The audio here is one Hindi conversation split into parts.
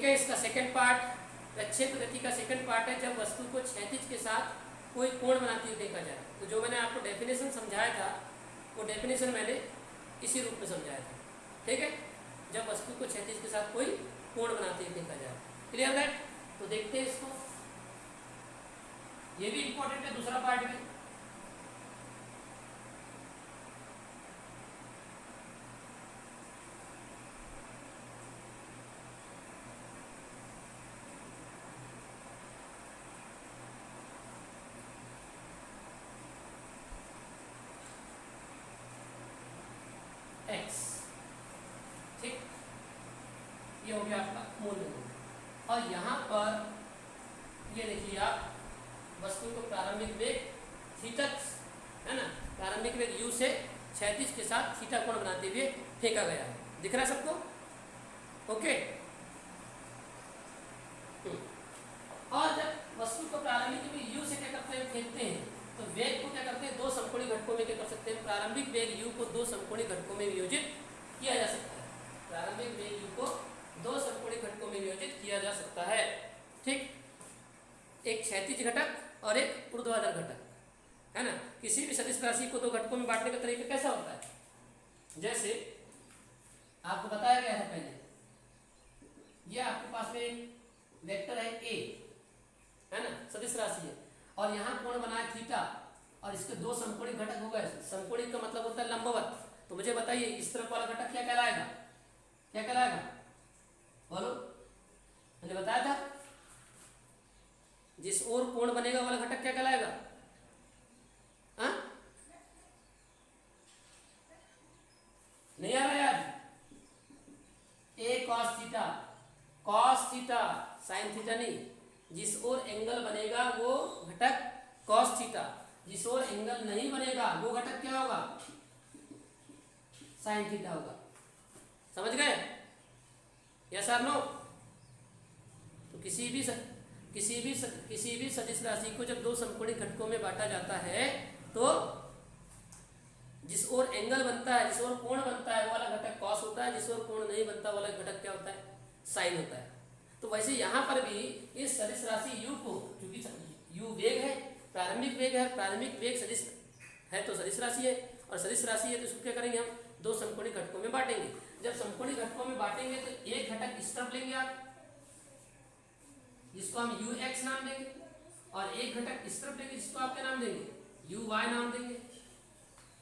है, इसका सेकंड पार्ट प्रक्षेप गति का सेकंड पार्ट है जब वस्तु को क्षैतिज के साथ कोई कोण बनाती हुई देखा जाए। तो जो मैंने आपको डेफिनेशन समझाया था वो डेफिनेशन मैंने इसी रूप में समझाया था, ठीक है, जब वस्तु को क्षैतिज के साथ कोई कोण बनाते हुए देखा जाए। Clear that? तो देखते हैं इसको, ये भी इंपॉर्टेंट है दूसरा पार्ट भी। एक्स, ठीक, ये हो गया आपका मूल बिंदु। और यहाँ पर ये देखिए आप वस्तु को प्रारंभिक वेग थीटा, है ना, प्रारंभिक वेग u से क्षैतिज के साथ थीटा कोण बनाते हुए फेंका गया है। दिख रहा है सबको? ओके। और जब वस्तु को प्रारंभिक वेग u से क्या करते हैं, फेंकते हैं, तो वेग को क्या करते हैं, दो समकोणीय घटकों में क्या कर सकते हैं, प्रारंभिक वेग u को दो समकोणीय घटकों में वियोजित किया जा सकता है। प्रारंभिक वेग u को दो समकोणीय घटकों में वियोजित किया जा सकता है, ठीक, एक क्षैतिज घटक और एक ऊर्ध्वाधर घटक, है ना। किसी भी सदिश राशि को दो घटकों में बांटने का तरीका कैसा होता है, जैसे आपको बताया गया है पहले, ये आपके पास में एक वेक्टर है a, है ना, सदिश राशि है, और यहाँ कोण बना है थीटा, और इसके दो समकोणीय घटक हो गए। समकोणीय का मतलब होता है लंबवत। तो मुझे बताइए इस तरफ वाला घटक क्या कहलाएगा, क्या कहलाएगा, बोलो, मैंने बताया था जिस ओर कोण बनेगा वाला घटक क्या कहलाएगा, हाँ, नहीं आ रहा यार, a cos theta, cos theta sin theta नहीं, जिस ओर एंगल बनेगा वो घटक cos थीटा, जिस ओर एंगल नहीं बनेगा वो घटक क्या होगा, sin थीटा होगा। समझ गए? यस और नो? तो किसी भी सदिश राशि को जब दो समकोणीय घटकों में बांटा जाता है तो जिस ओर एंगल बनता है, जिस ओर कोण बनता है वो वाला घटक cos होता है, जिस ओर कोण नहीं बनता वाला घटक क्या होता है, sin होता है। तो वैसे यहाँ पर भी इस सदिश राशि u को, क्योंकि u वेग है, प्रारंभिक वेग है, प्रारंभिक वेग सदिश है तो सदिश राशि है, और सदिश राशि है तो इसको क्या करेंगे, हम दो समकोणीय घटकों में बांटेंगे। जब समकोणीय घटकों में बांटेंगे तो एक घटक इस तरफ लेंगे आप, जिसको हम ux नाम देंगे, और एक घटक इस तरफ लेंगे जिसको आप क्या नाम देंगे, uy नाम देंगे।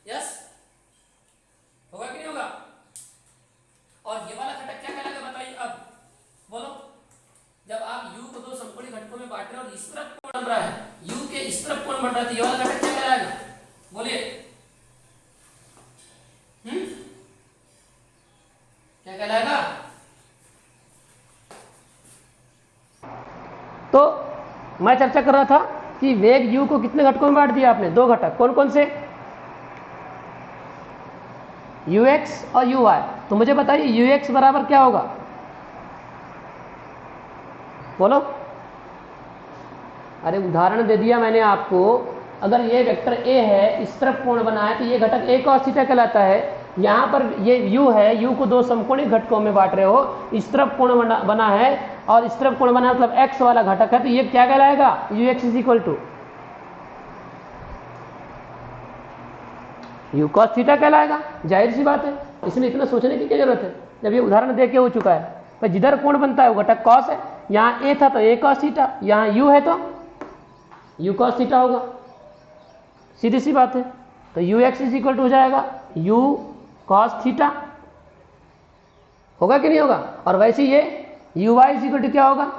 यस, होगा कि नहीं होगा? और ये वाला घटक क्या कहलाएगा बताइए अब, बोलो, जब आप u को दो समकोणीय घटकों में बांट रहे हो और इस तरफ कोण बन रहा है, u के इस तरफ कोण बन रहा है, तो ये वाला घटक क्या कहलाएगा, बोलिए, क्या कहलाएगा? तो मैं चर्चा कर रहा था कि वेग u को कितने घटकों में बांट दिया आपने, दो घटक, कौन कौन से, ux और uy। तो मुझे बताइए ux बराबर क्या होगा, बोलो। अरे उदाहरण दे दिया मैंने आपको, अगर ये वेक्टर a है, इस तरफ कोण बना है तो ये घटक a cos थीटा कहलाता है। यहाँ पर ये u है, u को दो समकोणीय घटकों में बांट रहे हो, इस तरफ कोण बना है और इस तरफ कोण बना मतलब x वाला घटक है, तो ये क्या कहलाएगा, ux is equal to u cos theta कहलाएगा। जाहिर सी बात है, इसमें इतना सोचने की क्या जरूरत है, जब ये उदाहरण दे के हो चुका है। पर जिधर कोण बनता है वो घटक cos है, यहाँ a था तो a cos थीटा, यहाँ u है तो u cos थीटा होगा, सीधी सी बात है। तो ux इज इक्वल टू हो जाएगा u cos थीटा, होगा कि नहीं होगा? और वैसे ये uy इज इक्वल टू क्या होगा,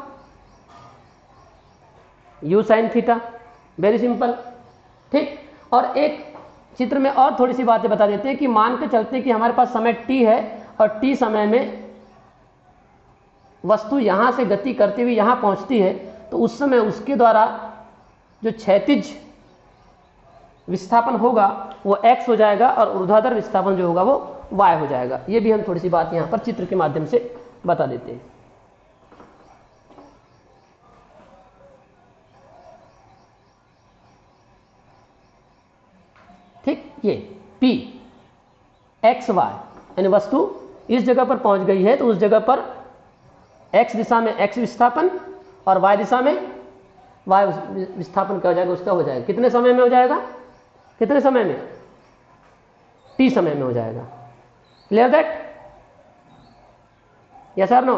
u sin theta, very simple, ठीक। और एक चित्र में और थोड़ी सी बातें बता देते हैं कि मान के चलते कि हमारे पास समय t है और t समय में वस्तु यहाँ से गति करते हुए यहाँ पहुँचती है, तो उस समय उसके द्वारा जो क्षैतिज विस्थापन होगा वो x हो जाएगा और ऊर्ध्वाधर विस्थापन जो होगा वो y हो जाएगा। ये भी हम थोड़ी सी बात यहाँ पर चित्र के माध्यम से बता देते हैं। ठीक, ये P x y यानी वस्तु इस जगह पर पहुंच गई है तो उस जगह पर x दिशा में x विस्थापन और y दिशा में y विस्थापन क्या हो जाएगा, उसका हो जाएगा। कितने समय में हो जाएगा, कितने समय में, t समय में हो जाएगा। क्लियर दैट, यस और नो।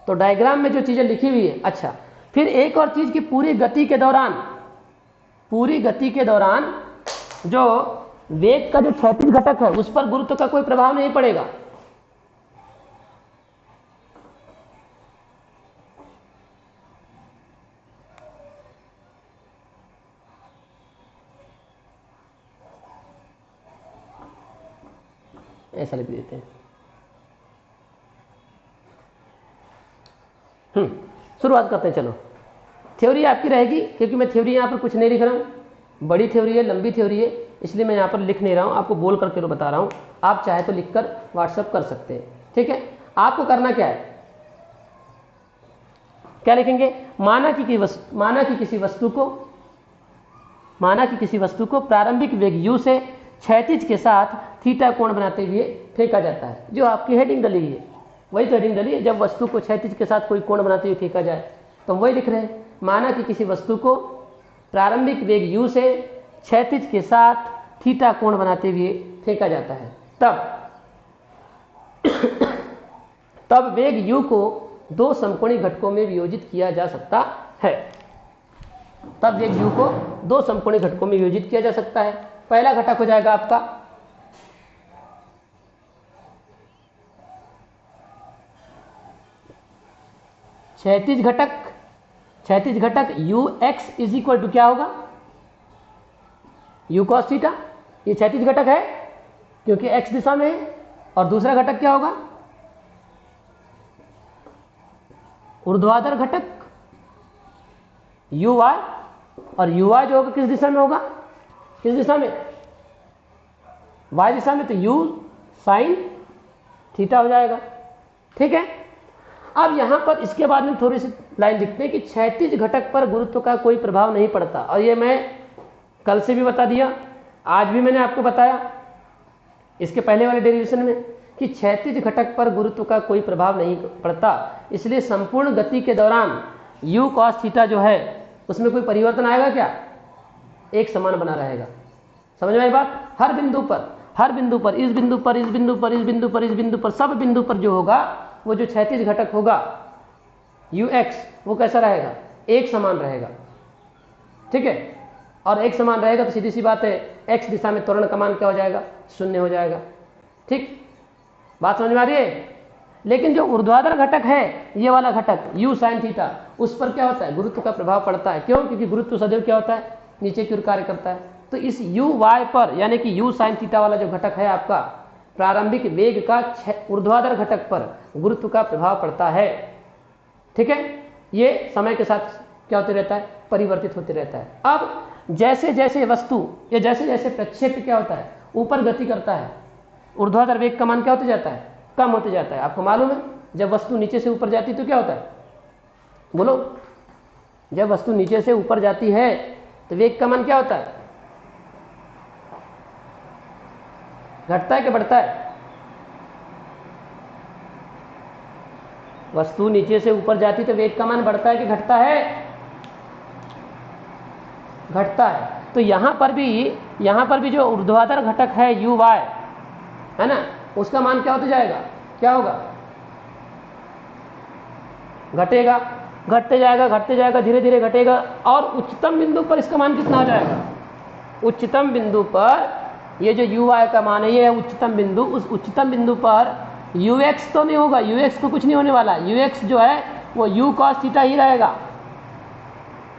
तो डायग्राम में जो चीजें लिखी हुई है। अच्छा, फिर एक और चीज की पूरी गति के दौरान जो वेग का जो क्षैतिज घटक है उस पर गुरुत्व का कोई प्रभाव नहीं पड़ेगा। ऐसा लिख देते हैं। शुरुआत करते हैं। चलो, थ्योरी आपकी रहेगी, क्योंकि मैं थ्योरी यहाँ पर कुछ नहीं लिख रहा हूँ, बड़ी थ्योरी है, लंबी थ्योरी है, इसलिए मैं यहाँ पर लिख नहीं रहा हूँ, आपको बोल करके तो बता रहा हूँ। आप चाहे तो लिखकर व्हाट्सएप कर सकते हैं, ठीक है। आपको करना क्या है, क्या लिखेंगे, माना कि किसी वस्तु को प्रारंभिक वेग u से क्षैतिज के साथ थीटा कोण बनाते हुए फेंका जाता है। जो आपकी हेडिंग डली है वही तो हेडिंग डली है, जब वस्तु को क्षैतिज के साथ कोई कोण बनाते हुए फेंका जाए, तो वही लिख रहे हैं। माना कि किसी वस्तु को प्रारंभिक वेग u से क्षैतिज के साथ थीटा कोण बनाते हुए फेंका जाता है, तब वेग u को दो समकोणीय घटकों में वियोजित किया जा सकता है। तब वेग u को दो समकोणीय घटकों में वियोजित किया जा सकता है। पहला घटक हो जाएगा आपका क्षैतिज घटक ux इज इक्वल टू क्या होगा, u cos थीटा। ये क्षैतिज घटक है क्योंकि x दिशा में है। और दूसरा घटक क्या होगा, ऊर्ध्वाधर घटक uy, और uy जो होगा किस दिशा में होगा, किस दिशा में, y दिशा में, तो u sin थीटा हो जाएगा, ठीक है। अब यहां पर इसके बाद में थोड़ी सी लाइन लिखते हैं कि क्षैतिज घटक पर गुरुत्व का कोई प्रभाव नहीं पड़ता। और ये मैं कल से भी बता दिया, आज भी मैंने आपको बताया इसके पहले वाले डेरिवेशन में कि क्षैतिज घटक पर गुरुत्व का कोई प्रभाव नहीं पड़ता। इसलिए संपूर्ण गति के दौरान u cos थीटा जो है उसमें कोई परिवर्तन आएगा क्या, एक समान बना रहेगा। समझ में आई बात। हर बिंदु पर, इस बिंदु पर, इस बिंदु पर, इस बिंदु पर, इस बिंदु पर, सब बिंदु पर जो होगा वो जो क्षैतिज घटक होगा ux वो कैसा रहेगा, एक समान रहेगा, ठीक है। और एक समान रहेगा तो सीधी सी बात है x दिशा में त्वरण का मान क्या हो जाएगा, शून्य हो जाएगा, ठीक। बात समझ में आ रही है। लेकिन जो ऊर्ध्वाधर घटक है, ये वाला घटक u sin थीटा, उस पर क्या होता है, गुरुत्व का प्रभाव पड़ता है। क्यों, क्योंकि गुरुत्व सदैव क्या होता है, नीचे की ओर कार्य करता है। तो इस uy पर, यानी कि u sin थीटा वाला जो घटक है आपका, प्रारंभिक वेग का ऊर्ध्वाधर घटक पर गुरुत्व का प्रभाव पड़ता है, ठीक है। ये समय के साथ क्या होते रहता है, परिवर्तित होते रहता है। अब जैसे जैसे वस्तु या जैसे जैसे प्रक्षेप्य क्या होता है, ऊपर गति करता है, ऊर्ध्वाधर वेग का मान क्या होते जाता है, कम होते जाता है। आपको मालूम है जब वस्तु नीचे से ऊपर जाती है तो क्या होता है, बोलो, जब वस्तु नीचे से ऊपर जाती है तो वेग का मान क्या होता है, घटता है कि बढ़ता है। वस्तु नीचे से ऊपर जाती तो वेग का मान बढ़ता है कि घटता है, घटता है। तो यहां पर भी जो ऊर्ध्वाधर घटक है uy है ना, उसका मान क्या होते जाएगा, क्या होगा, घटेगा, घटते जाएगा, धीरे धीरे घटेगा। और उच्चतम बिंदु पर इसका मान कितना हो जाएगा, उच्चतम बिंदु पर ये जो uy का मान है, ये है उच्चतम बिंदु। उस उच्चतम बिंदु पर ux तो नहीं होगा, ux को कुछ नहीं होने वाला, ux जो है वो u cos थीटा ही रहेगा।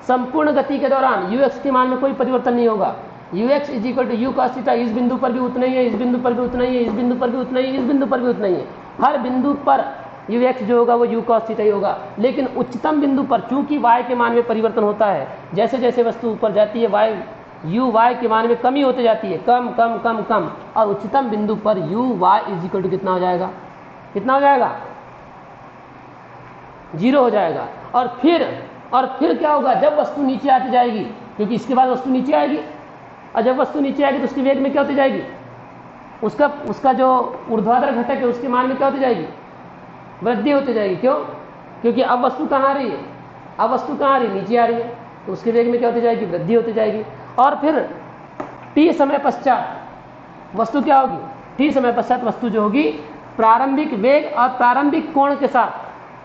संपूर्ण गति के दौरान ux के मान में कोई परिवर्तन नहीं होगा। ux is equal to u cos theta, इस बिंदु पर भी उतना ही है, इस बिंदु पर भी उतना ही है, इस बिंदु पर भी उतना ही है, इस बिंदु पर भी उतना ही है। हर बिंदु पर ux जो होगा वो u cos थीटा ही होगा। लेकिन उच्चतम बिंदु पर चूंकि y के मान में परिवर्तन होता है, जैसे जैसे वस्तु ऊपर जाती है uy के मान में कमी होती जाती है, कम कम कम कम। और उच्चतम बिंदु पर uy इज इक्वल टू कितना हो जाएगा, कितना हो जाएगा, 0 हो जाएगा। और फिर क्या होगा, जब वस्तु नीचे आती जाएगी, क्योंकि इसके बाद वस्तु नीचे आएगी, और जब वस्तु नीचे आएगी तो उसकी वेग में क्या होती जाएगी, उसका जो ऊर्ध्वाधर घटक है उसके मान में क्या होती जाएगी, वृद्धि होती जाएगी। क्यों? क्योंकि अब वस्तु कहाँ आ रही है, अब वस्तु कहाँ आ रही है, नीचे आ रही है, तो उसके वेग में क्या होती जाएगी, वृद्धि होती जाएगी। और फिर t समय पश्चात वस्तु क्या होगी, t समय पश्चात वस्तु जो होगी प्रारंभिक वेग और प्रारंभिक कोण के साथ,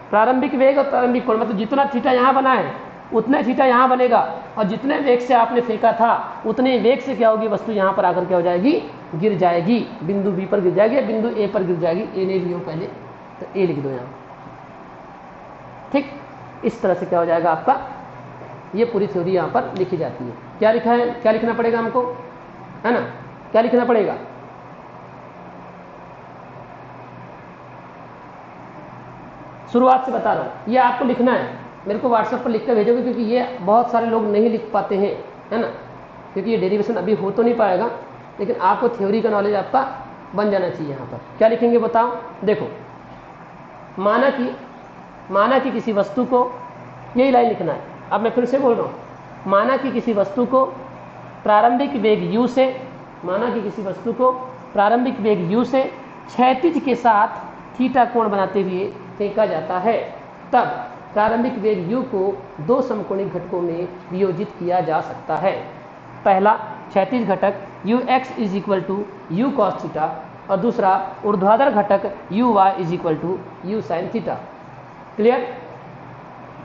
प्रारंभिक वेग और प्रारंभिक कोण मतलब जितना थीटा यहाँ बना है उतने थीटा यहाँ बनेगा, और जितने वेग से आपने फेंका था उतने वेग से क्या होगी, वस्तु यहाँ पर आकर क्या हो जाएगी, गिर जाएगी, बिंदु बी पर गिर जाएगी, बिंदु ए पर गिर जाएगी। ए ले लियो पहले, तो ए लिख दो यहाँ, ठीक। इस तरह से क्या हो जाएगा आपका, ये पूरी थ्योरी यहाँ पर लिखी जाती है। क्या लिखा है, क्या लिखना पड़ेगा हमको, है ना, क्या लिखना पड़ेगा, शुरुआत से बता रहा हूँ, ये आपको लिखना है, मेरे को व्हाट्सएप पर लिख कर भेजोगे, क्योंकि ये बहुत सारे लोग नहीं लिख पाते हैं, है ना, क्योंकि ये डेरिवेशन अभी हो तो नहीं पाएगा, लेकिन आपको थ्योरी का नॉलेज आपका बन जाना चाहिए। यहाँ पर क्या लिखेंगे बताओ, देखो, माना कि किसी वस्तु को, यही लाइन लिखना है। अब मैं फिर से बोल रहा हूँ, माना कि किसी वस्तु को प्रारंभिक वेग u से, माना कि किसी वस्तु को प्रारंभिक वेग u से क्षैतिज के साथ थीटा कोण बनाते हुए फेंका जाता है, तब प्रारंभिक वेग u को दो समकोणिक घटकों में वियोजित किया जा सकता है। पहला क्षैतिज घटक ux is equal to u cos theta, और दूसरा ऊर्ध्वाधर घटक uy is equal to u sine theta. Clear?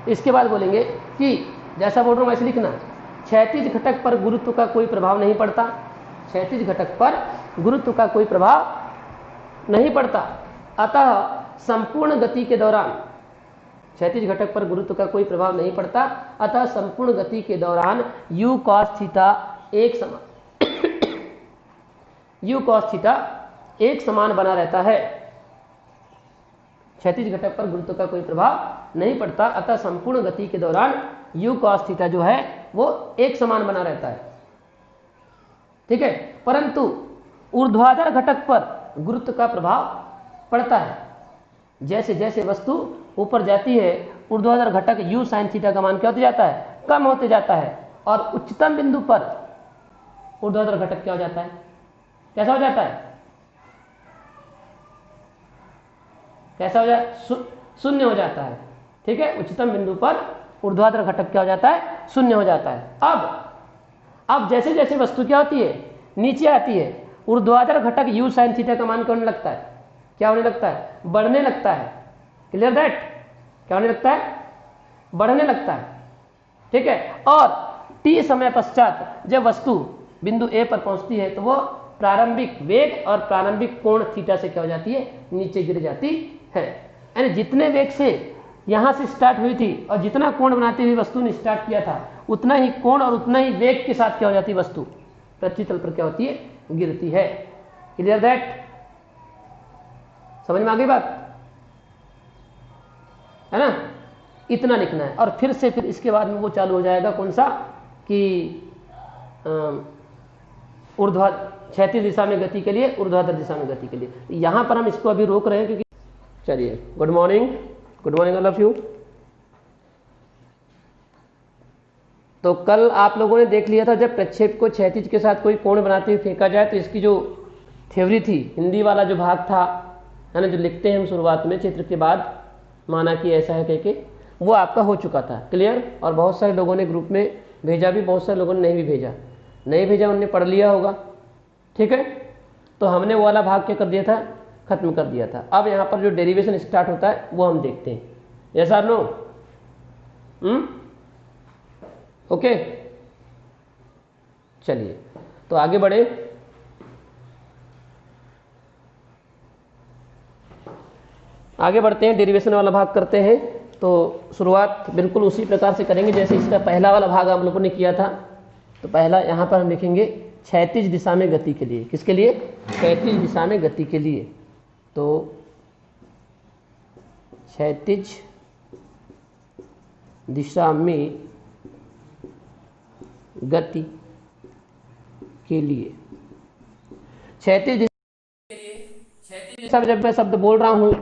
इसके बाद बोलेंगे कि जैसा बोल रहा हूँ वैसे लिखना, क्षैतिज घटक पर गुरुत्व का कोई प्रभाव नहीं पड़ता, क्षैतिज घटक पर गुरुत्व का कोई प्रभाव नहीं पड़ता, अतः संपूर्ण गति के दौरान, क्षैतिज घटक पर गुरुत्व का कोई प्रभाव नहीं पड़ता, अतः संपूर्ण गति के दौरान u cos थीटा एक समान u cos थीटा एक समान बना रहता है। क्षैतिज घटक पर गुरुत्व का कोई प्रभाव नहीं पड़ता, अतः संपूर्ण गति के दौरान u cos थीटा जो है वो एक समान बना रहता है, ठीक है। परंतु ऊर्ध्वाधर घटक पर गुरुत्व का प्रभाव पड़ता है, जैसे जैसे वस्तु ऊपर जाती है ऊर्ध्वाधर घटक u sin थीटा का मान क्या होते जाता है, कम होते जाता है, और उच्चतम बिंदु पर ऊर्ध्वाधर घटक क्या हो जाता है, कैसा हो जाता है, कैसा हो जाए, शून्य हो जाता है, ठीक है। उच्चतम बिंदु पर ऊर्ध्वाधर घटक क्या हो जाता है, शून्य हो जाता है। अब जैसे जैसे वस्तु क्या होती है, नीचे आती है, ऊर्ध्वाधर घटक u sin थीटा का मान क्या होने लगता है, क्या होने लगता है, बढ़ने लगता है। Clear that? क्या होने लगता है, बढ़ने लगता है, ठीक है। और t समय पश्चात जब वस्तु बिंदु a पर पहुंचती है तो वो प्रारंभिक वेग और प्रारंभिक कोण थीटा से क्या हो जाती है, नीचे गिर जाती है। यानी जितने वेग से यहां से स्टार्ट हुई थी और जितना कोण बनाती हुई वस्तु ने स्टार्ट किया था, उतना ही कोण और उतना ही वेग के साथ क्या हो जाती है, वस्तु पृथ्वी तल पर क्या होती है, गिरती है। Clear that? समझ में आ गई बात, है ना? इतना लिखना है। और फिर इसके बाद में वो चालू हो जाएगा कौन सा, कि क्षैतिज दिशा में गति के लिए, ऊर्ध्वाधर दिशा में गति के लिए। यहां पर हम इसको अभी रोक रहे हैं क्योंकि, चलिए, good morning all of you. तो कल आप लोगों ने देख लिया था, जब प्रक्षेप को क्षैतिज के साथ कोई कोण बनाते हुए फेंका जाए तो इसकी जो थ्योरी थी, हिंदी वाला जो भाग था, है ना, जो लिखते हैं हम शुरुआत में चित्र के बाद, माना कि ऐसा है कहके, वो आपका हो चुका था। क्लियर? और बहुत सारे लोगों ने ग्रुप में भेजा भी, बहुत सारे लोगों ने नहीं भी भेजा, उन्होंने पढ़ लिया होगा, ठीक है। तो हमने वो वाला भाग क्या कर दिया था, खत्म कर दिया था। अब यहाँ पर जो डेरिवेशन स्टार्ट होता है वो हम देखते हैं। यस और नो? ओके, चलिए तो आगे बढ़े। आगे बढ़ते हैं, डेरिवेशन वाला भाग करते हैं। तो शुरुआत बिल्कुल उसी प्रकार से करेंगे जैसे इसका पहला वाला भाग आप लोगों ने किया था। तो पहला यहाँ पर हम लिखेंगे क्षैतिज दिशा में गति के लिए। किसके लिए? क्षैतिज दिशा में गति के लिए। तो क्षैतिज दिशा में गति के लिए, क्षैतिज दिशा में जब मैं शब्द बोल रहा हूं,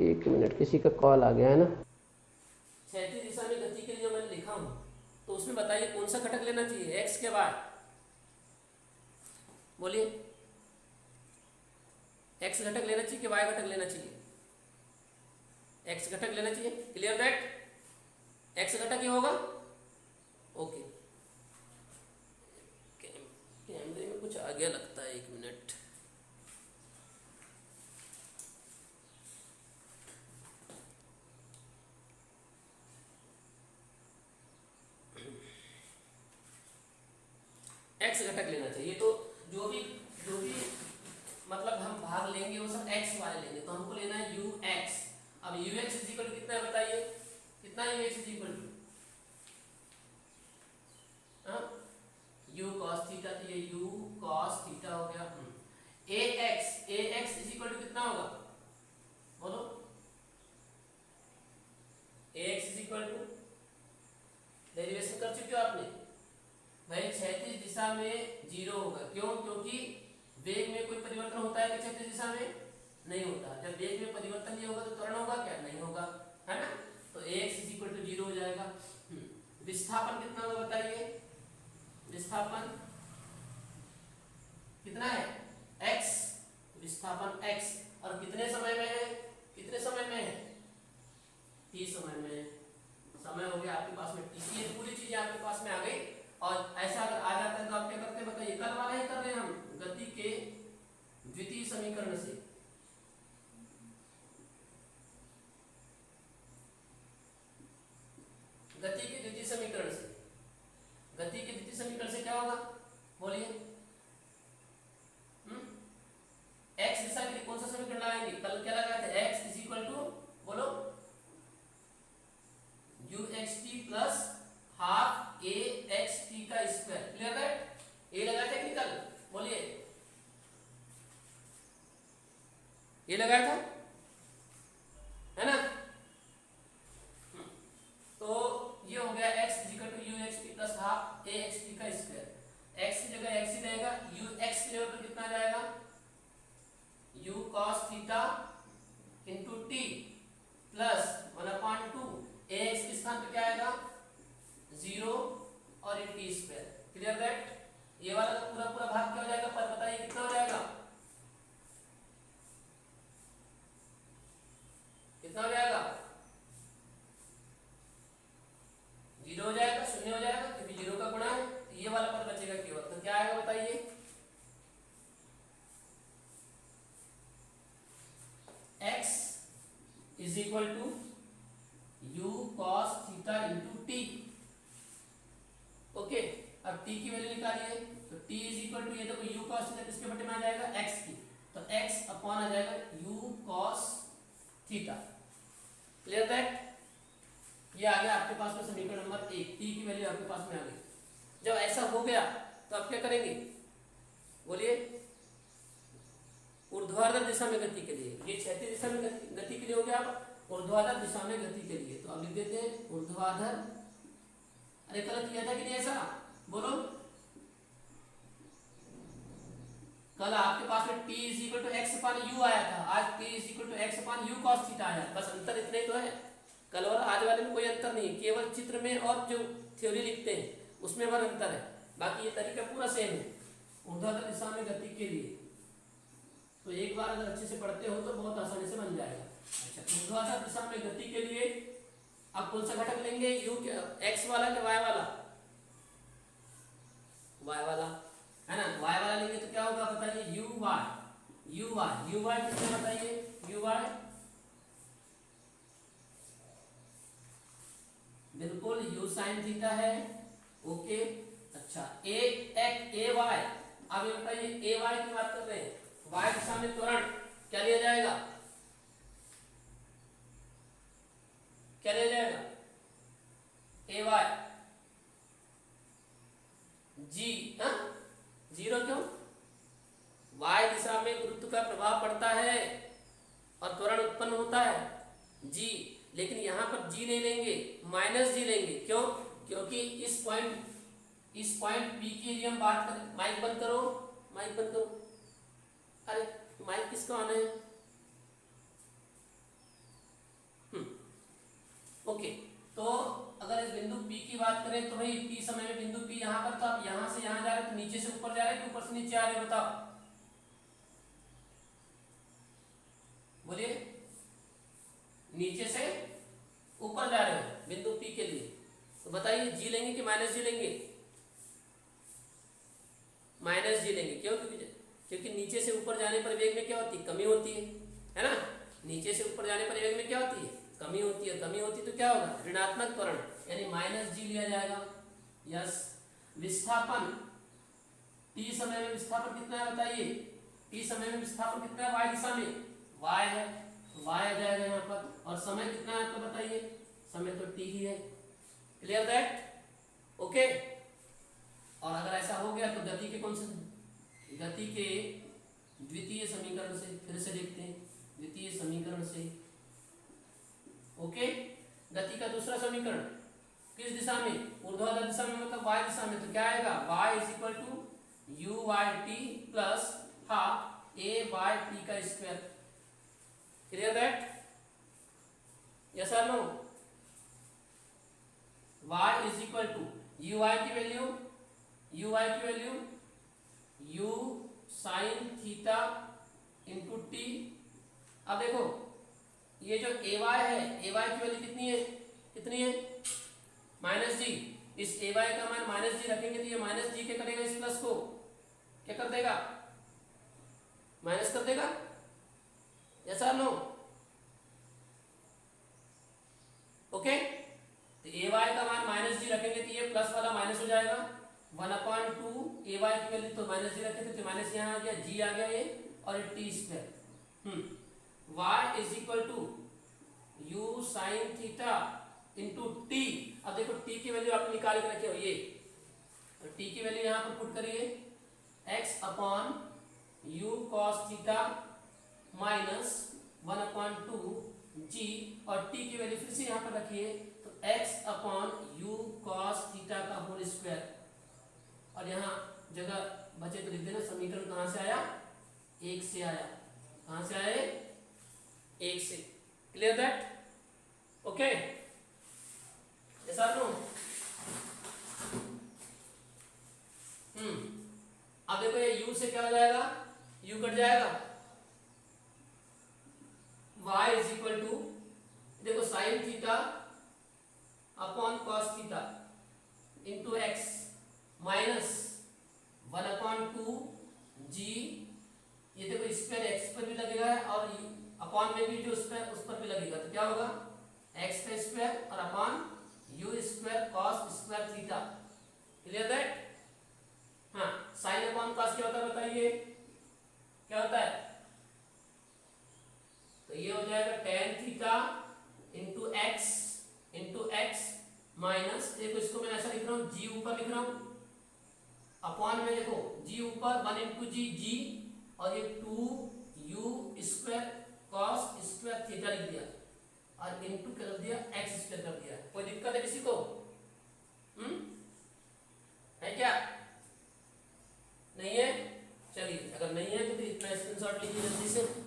एक मिनट, किसी का कॉल आ गया है ना। क्षैतिज दिशा में गति के लिए मैंने लिखा हूं, तो उसमें बताइए कौन सा घटक लेना चाहिए, x के बाद? बोलिए, x घटक लेना चाहिए कि y घटक लेना चाहिए? एक्स घटक लेना चाहिए। क्लियर दैट एक्स घटक ही होगा। ओके, कैमरे में कुछ आ गया लगता है, 1 मिनट। एक्स घटक लेना चाहिए। तो जो भी मतलब हम भाग लेंगे वो सब एक्स वाले लेंगे। तो हमको लेना है यू एक्स। अब u x is equal to कितना है बताइए, कितना u x is equal to u cos theta. तो ये यू कॉस थीटा हो गया। A x is equal to कितना होगा बोलो, a x is equal to, derivation कर चुके हो आपने भाई, क्षैतिज दिशा में 0 होगा। क्यों? क्योंकि वेग में कोई परिवर्तन होता है कि क्षैतिज दिशा में नहीं होता। जब वेग में परिवर्तन नहीं होगा तो त्वरण होगा क्या? नहीं होगा, है ना। तो ax इज इक्वल टू 0 हो जाएगा। विस्थापन कितना होगा बताइए, विस्थापन कितना है x, विस्थापन x, और कितने समय में है, कितने समय में है, t समय में। समय हो गया आपके पास में t। ये पूरी चीजें आपके पास में आ गई। और ऐसा अगर आ जाता है तो आप क्या करते हैं बताइए, कल वाला ही कर रहे हैं हम, गति के द्वितीय समीकरण से। गति के द्वितीय समीकरण से, गति के द्वितीय समीकरण से क्या होगा बोलिए। एक्स दिशा के लिए कौन सा समीकरण लगाएंगे, कल क्या लगाए थे, एक्स इज इक्वल टू बोलो you x t plus half a x t का स्क्वायर। क्लियर दैट, ये लगाया था कि कल बोलिए, ये लगाया था, है ना। तो ये हो गया x is equal to u x t plus half a x t का स्क्वायर। x की जगह x ही रहेगा, यू एक्स की जगह पर कितना जाएगा, u cos theta into T plus 1/2 ए एक्स के स्थान पे क्या आएगा 0 और ये टी स्क्वायर। क्लियर दैट, ये वाला तो पूरा पूरा भाग क्या हो जाएगा, पर बताइए कितना हो जाएगा, कितना हो जाएगा, 0 हो जाएगा, 0 हो जाएगा, क्योंकि 0 का गुणा है। तो ये वाला पद बचेगा केवल, तो क्या आएगा बताइए, x is equal to u cos theta into t. Okay, अब t की वैल्यू निकालिए। तो t इज इक्वल टू, ये देखो u cos थीटा किसके बटे में आ जाएगा, x की। तो x अपॉन आ जाएगा u cos theta. Clear that, ये आ गया आपके पास में समीकरण नंबर 1। t की वैल्यू आपके पास में आ गई। जब ऐसा हो गया तो आप क्या करेंगे बोलिए, ऊर्ध्वाधर दिशा में गति के लिए, ये क्षैतिज दिशा में गति के लिए हो गया, अब ऊर्ध्वाधर दिशा में गति के लिए तो अब लिख देते हैं ऊर्ध्वाधर। अरे कल किया था कि नहीं ऐसा बोलो, कल आपके पास में t is equal to x upon u आया था, आज t is equal to x upon u cos theta आया। बस अंतर इतना ही तो है, कल और आज वाले में कोई अंतर नहीं, केवल चित्र में और जो थ्योरी लिखते हैं उसमें बड़ा अंतर है, बाकी ये तरीका पूरा सेम है ऊर्ध्वाधर दिशा में गति के लिए। तो एक बार अगर अच्छे से पढ़ते हो तो बहुत आसानी से बन जाएगा। अच्छा, ऊर्ध्वाधर दिशा में गति के लिए अब कौन सा घटक लेंगे, यू एक्स वाला कि वाई वाला, वाई वाला, है ना। वाई वाला लेंगे तो क्या होगा बताइए, u y, u y, u y कितना बताइए, यू वाई बिल्कुल यू साइन थीटा है। ओके, अच्छा ए वाई, अब ये बताइए ए वाई की बात कर रहे हैं, वाई दिशा में त्वरण क्या लिया जाएगा, क्या लिया जाएगा, ए वाई जी, हाँ 0 क्यों, वाई दिशा में गुरुत्व का प्रभाव पड़ता है और त्वरण उत्पन्न होता है जी, लेकिन यहां पर जी नहीं लेंगे, माइनस जी लेंगे। क्यों? क्योंकि इस पॉइंट पी की यदि हम बात करें, माइक बंद करो, माइक बंद करो, अरे माइक किसका ऑन है, ओके। तो अगर इस बिंदु P की बात करें तो भाई T समय में बिंदु P यहाँ पर, तो आप यहाँ से यहाँ जा रहे हैं तो नीचे से ऊपर जा रहे हैं कि ऊपर से नीचे आ रहे हैं बताओ बोलिए, नीचे से ऊपर जा रहे हो बिंदु P के लिए, तो बताइए जी लेंगे कि माइनस जी लेंगे? माइनस जी लेंगे। क्यों? क्योंकि नीचे से ऊपर जाने पर वेग में क्या होती है? कमी होती है ना? नीचे से ऊपर जाने पर वेग में क्या होती है? कमी होती है। कमी होती है तो क्या होगा? ऋणात्मक त्वरण यानी माइनस जी लिया जाएगा। यस। विस्थापन t समय में विस्थापन कितना है बताइए? t समय में विस्थापन कितना है y दिशा में? y है, तो y आ जाएगा यहाँ पर। और समय कितना है आपको बताइए? समय तो t ही है। Clear that? ओके। और अगर ऐसा हो गया तो गति के कौन से, गति के द्वितीय समीकरण से फिर से देखते हैं। द्वितीय समीकरण से, ओके। गति का दूसरा समीकरण किस दिशा में? ऊर्ध्वाधर दिशा में, मतलब y दिशा में। तो क्या आएगा? y is equal to u y t plus half a y t का स्क्वायर। Clear that? यस और no? y is equal to u y की वैल्यू, यू वाई की value u sine theta into t. अब देखो ये जो ए वाई है, ए वाई की वैल्यू कितनी है? कितनी है? माइनस जी। इस ए वाई का मान माइनस जी रखेंगे तो ये माइनस जी क्या करेगा? इस प्लस को क्या कर देगा? माइनस कर देगा। यस और नो? ओके। तो ए वाई का मान माइनस जी रखेंगे तो ये प्लस वाला माइनस हो जाएगा। 1/2 ए वाई की वैल्यू तो माइनस जी रखे थे तो माइनस यहाँ आ गया, जी आ गया ये, और t square. y is equal to u sine theta into t. अब देखो टी की वैल्यू आपने निकाल के रखे हो ये, तो टी की वैल्यू यहाँ पर पुट करिए x upon you cos theta minus 1/2 जी, और टी की वैल्यू फिर से यहाँ पर रखिए तो x upon you cos theta का होल स्क्वायर। और यहाँ जगह बचे तो लिख देना समीकरण कहाँ से आया? एक से आया। कहाँ से आया? एक से। Clear that? ओके। ऐसा नो? अब देखो ये u से क्या हो जाएगा? u कट जाएगा। y इज इक्वल टू, देखो sine theta upon cos theta into x minus 1/2 जी। ये देखो स्क्वायर एक्स पर भी लगेगा और अपॉन में भी जो उस पर भी लगेगा, तो क्या होगा? एक्स का स्क्वायर और upon you square cos square theta. Clear that? हाँ, साइन अपॉन कॉस क्या होता है बताइए? क्या होता है? तो ये हो जाएगा tan theta into x minus, देखो इसको मैं ऐसा लिख रहा हूँ, जी ऊपर लिख रहा हूँ, अपॉन में देखो जी ऊपर 1 इंटू जी, और ये 2u square cos square theta लिख दिया और इंटू कर दिया एक्स स्क्वायर कर दिया। कोई दिक्कत है किसी को? है क्या? नहीं है? चलिए, अगर नहीं है तो फिर इतना स्क्रीनशॉट लीजिए जल्दी से।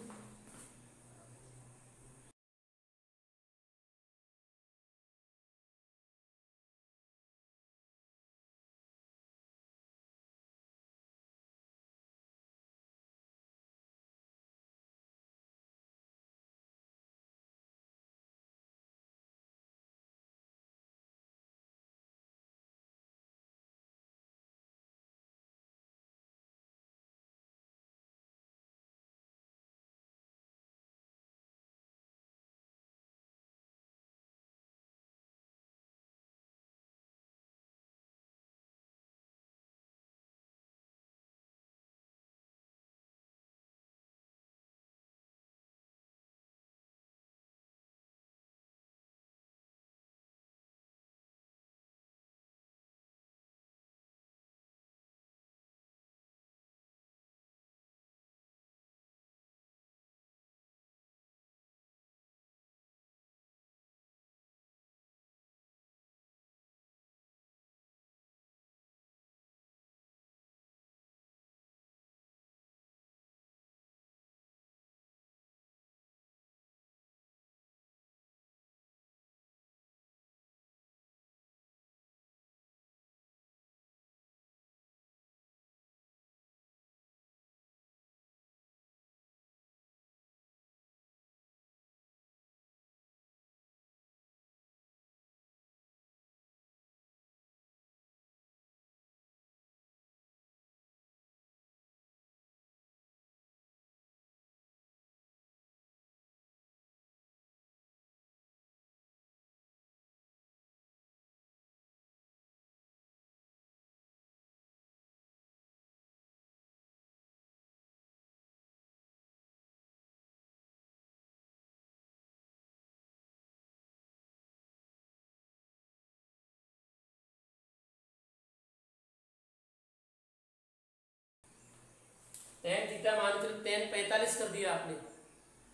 tan थीटा मान चलो tan 45 कर दिया आपने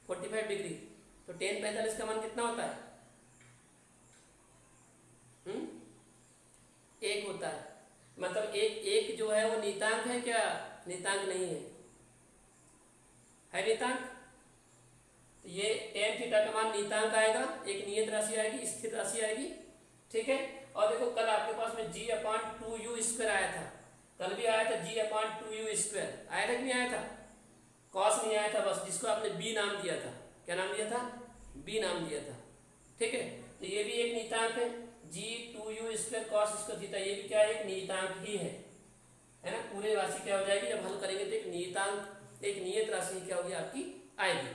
45 डिग्री, तो tan 45 का मान कितना होता है? 1 होता है। मतलब एक जो है वो नियतांक है क्या? नियतांक नहीं है, है नियतांक। तो ये tan थीटा का मान नियतांक आएगा, एक नियत राशि आएगी, स्थिर राशि आएगी, ठीक है। और देखो कल आपके पास में g/2u² आया था, कल भी आया था g/2u², आया था कि नहीं आया था? कॉस नहीं आया था बस, जिसको आपने b नाम दिया था। क्या नाम दिया था? b नाम दिया था, ठीक है। तो ये भी एक नियतांक है, g/2u² cos² थीटा, ये भी क्या है? एक नियतांक ही है ना। पूरे राशि क्या हो जाएगी जब हल करेंगे तो एक नियतांक, एक नियत राशि क्या होगी आपकी? आएगी,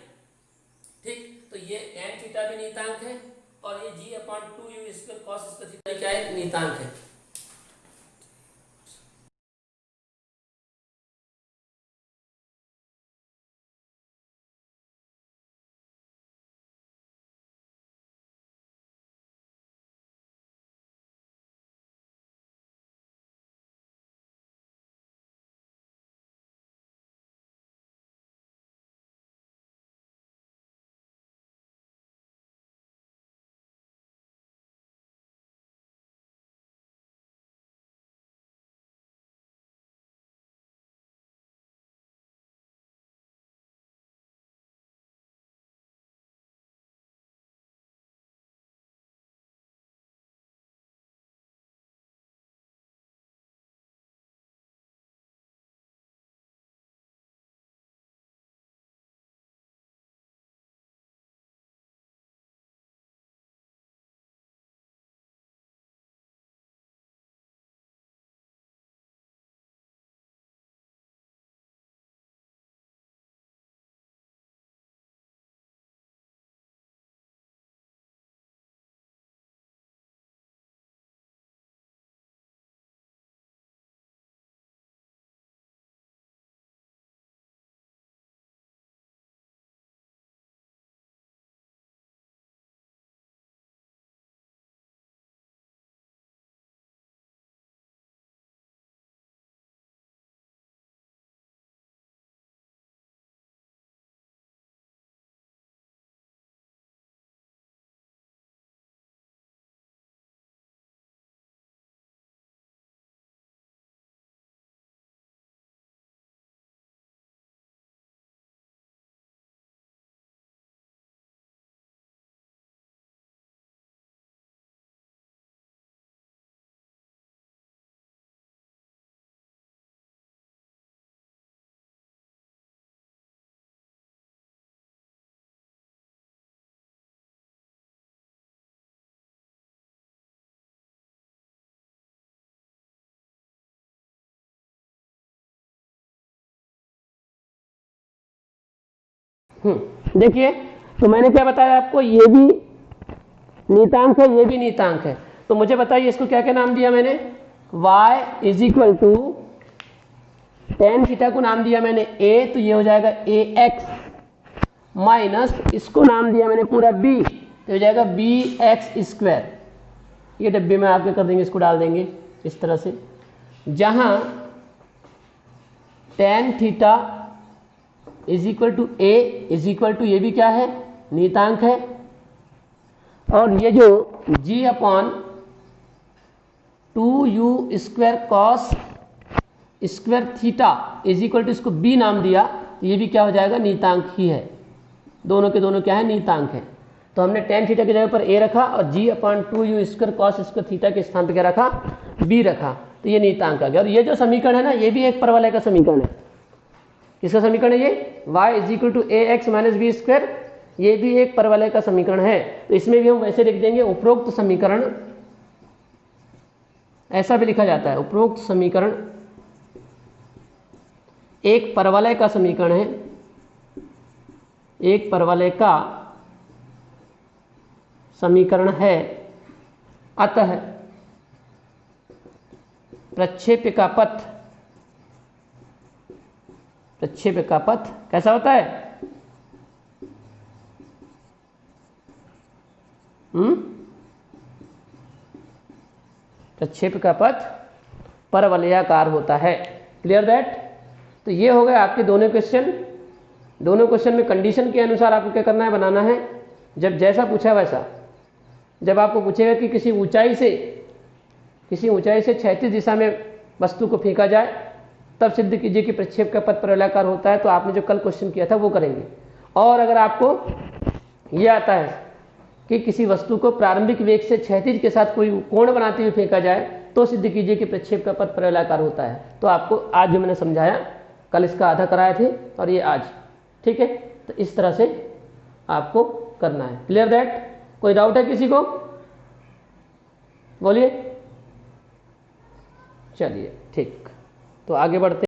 ठीक। तो ये tan थीटा भी नियतांक है और ये g/2u² cos² थीटा क्या है? नियतांक है। देखिए, तो मैंने क्या बताया आपको, ये भी नियतांक है, ये भी नियतांक है। तो मुझे बताइए इसको क्या क्या नाम दिया मैंने? y = tan थीटा को नाम दिया मैंने a, तो ये हो जाएगा ax माइनस इसको नाम दिया मैंने पूरा b, तो हो जाएगा bx²। ये डब्बे में आपके कर देंगे, इसको डाल देंगे इस तरह से, जहां tan थीटा = a ये भी क्या है? नियतांक है। और ये जो g/2u² cos² थीटा इसको b नाम दिया, तो ये भी क्या हो जाएगा? नियतांक ही है। दोनों के दोनों क्या है? नियतांक है। तो हमने tan थीटा की जगह पर a रखा और g/2u² cos² थीटा के स्थान पर क्या रखा? b रखा, तो ये नियतांक आ गया। और ये जो समीकरण है ना, ये भी एक परवलय का समीकरण है। किसका समीकरण है ये? y = ax - b², ये भी एक परवलय का समीकरण है। तो इसमें भी हम वैसे लिख देंगे, उपरोक्त समीकरण, ऐसा भी लिखा जाता है, उपरोक्त समीकरण एक परवलय का समीकरण है, एक परवलय का समीकरण है। अतः प्रक्षेप्य का पथ कैसा होता है? प्रक्षेप्य का पथ परवलयाकार होता है। Clear that? तो ये हो गए आपके दोनों क्वेश्चन। दोनों क्वेश्चन में कंडीशन के अनुसार आपको क्या करना है, बनाना है। जब जैसा पूछा वैसा, जब आपको पूछेगा कि किसी ऊंचाई से क्षैतिज दिशा में वस्तु को फेंका जाए तब सिद्ध कीजिए कि प्रक्षेप का पथ प्रलयाकार होता है, तो आपने जो कल क्वेश्चन किया था वो करेंगे। और अगर आपको ये आता है कि किसी वस्तु को प्रारंभिक वेग से क्षैतिज के साथ कोई कोण बनाते हुए फेंका जाए तो सिद्ध कीजिए कि प्रक्षेप का पथ प्रलयाकार होता है, तो आपको आज जो मैंने समझाया, कल इसका आधा कराए थे और ये आज, ठीक है। तो इस तरह से आपको करना है। Clear that? कोई डाउट है किसी को? बोलिए। चलिए ठीक, तो आगे बढ़ते